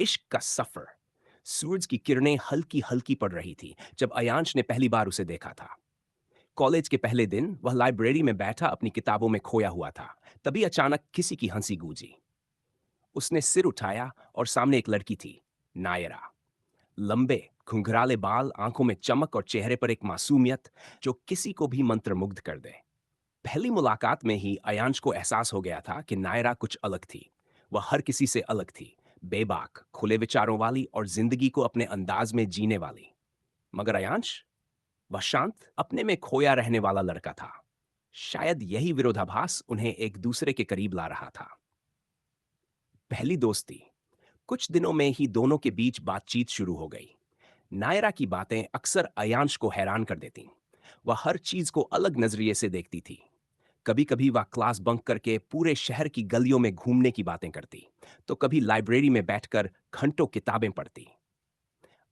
इश्क का सफर। सूरज की किरणें हल्की हल्की पड़ रही थी जब अयांश ने पहली बार उसे देखा था। कॉलेज के पहले दिन वह लाइब्रेरी में बैठा अपनी किताबों में खोया हुआ था। तभी अचानक किसी की हंसी गूंजी। उसने सिर उठाया और सामने एक लड़की थी, नायरा। लंबे घुंघराले बाल, आंखों में चमक और चेहरे पर एक मासूमियत जो किसी को भी मंत्रमुग्ध कर दे। पहली मुलाकात में ही अयांश को एहसास हो गया था कि नायरा कुछ अलग थी। वह हर किसी से अलग थी, बेबाक, खुले विचारों वाली और जिंदगी को अपने अंदाज में जीने वाली। मगर अयांश, वह शांत, अपने में खोया रहने वाला लड़का था। शायद यही विरोधाभास उन्हें एक दूसरे के करीब ला रहा था। पहली दोस्ती। कुछ दिनों में ही दोनों के बीच बातचीत शुरू हो गई। नायरा की बातें अक्सर अयांश को हैरान कर देती। वह हर चीज को अलग नजरिए से देखती थी। कभी कभी वह क्लास बंक करके पूरे शहर की गलियों में घूमने की बातें करती, तो कभी लाइब्रेरी में बैठकर घंटों किताबें पढ़ती।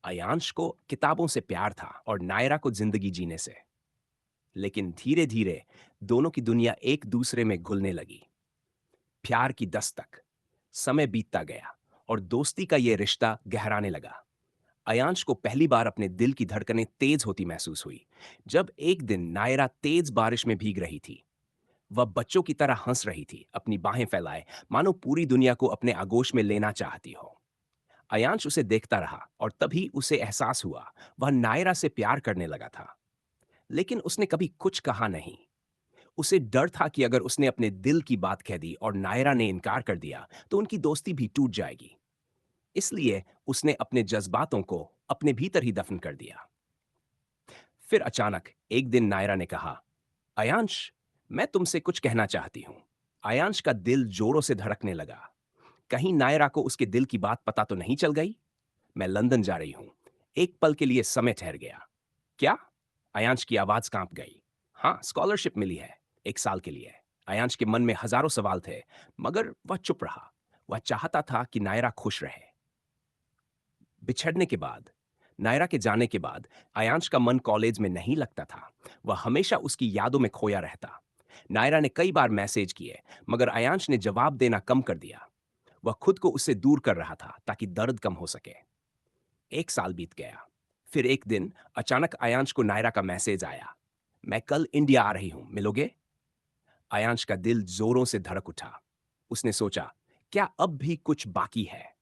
अयांश को किताबों से प्यार था और नायरा को जिंदगी जीने से। लेकिन धीरे धीरे दोनों की दुनिया एक दूसरे में घुलने लगी। प्यार की दस्तक। समय बीतता गया और दोस्ती का यह रिश्ता गहराने लगा। अयांश को पहली बार अपने दिल की धड़कनें तेज होती महसूस हुई जब एक दिन नायरा तेज बारिश में भीग रही थी। वह बच्चों की तरह हंस रही थी, अपनी बाहें फैलाए, मानो पूरी दुनिया को अपने आगोश में लेना चाहती हो। अयांश उसे देखता रहा और तभी उसे एहसास हुआ वह नायरा से प्यार करने लगा था। लेकिन उसने कभी कुछ कहा नहीं। उसे डर था कि अगर उसने अपने दिल की बात कह दी और नायरा ने इनकार कर दिया तो उनकी दोस्ती भी टूट जाएगी। इसलिए उसने अपने जज्बातों को अपने भीतर ही दफन कर दिया। फिर अचानक एक दिन नायरा ने कहा, अयांश, मैं तुमसे कुछ कहना चाहती हूं। अयांश का दिल जोरों से धड़कने लगा। कहीं नायरा को उसके दिल की बात पता तो नहीं चल गई। मैं लंदन जा रही हूं। एक पल के लिए समय ठहर गया। क्या? अयांश की आवाज कांप गई। हाँ, स्कॉलरशिप मिली है, 1 साल के लिए। अयांश के मन में हजारों सवाल थे, मगर वह चुप रहा। वह चाहता था कि नायरा खुश रहे। बिछड़ने के बाद, नायरा के जाने के बाद, अयांश का मन कॉलेज में नहीं लगता था। वह हमेशा उसकी यादों में खोया रहता। नायरा ने कई बार मैसेज किए, मगर अयांश ने जवाब देना कम कर दिया। वह खुद को उससे दूर कर रहा था ताकि दर्द कम हो सके। 1 साल बीत गया। फिर एक दिन अचानक अयांश को नायरा का मैसेज आया, मैं कल इंडिया आ रही हूं, मिलोगे? अयांश का दिल जोरों से धड़क उठा। उसने सोचा, क्या अब भी कुछ बाकी है?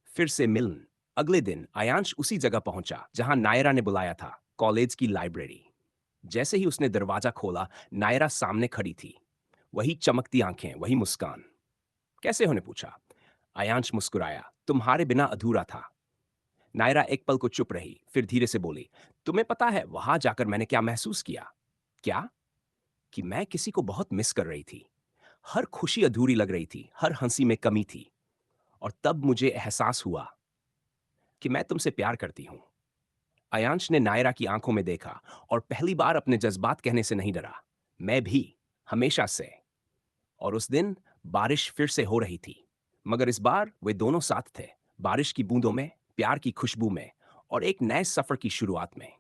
फिर से मिलन। अगले दिन अयांश उसी जगह पहुंचा जहां नायरा ने बुलाया था, कॉलेज की लाइब्रेरी। जैसे ही उसने दरवाजा खोला, नायरा सामने खड़ी थी। वही चमकती आंखें, वही मुस्कान। कैसे होने पूछा। अयांश मुस्कुराया, तुम्हारे बिना अधूरा था। नायरा एक पल को चुप रही, फिर धीरे से बोली, तुम्हें पता है वहां जाकर मैंने क्या महसूस किया? क्या? कि मैं किसी को बहुत मिस कर रही थी। हर खुशी अधूरी लग रही थी, हर हंसी में कमी थी। और तब मुझे एहसास हुआ कि मैं तुमसे प्यार करती हूं। अयांश ने नायरा की आंखों में देखा और पहली बार अपने जज्बात कहने से नहीं डरा। मैं भी, हमेशा से। और उस दिन बारिश फिर से हो रही थी, मगर इस बार वे दोनों साथ थे। बारिश की बूंदों में, प्यार की खुशबू में और एक नए सफर की शुरुआत में।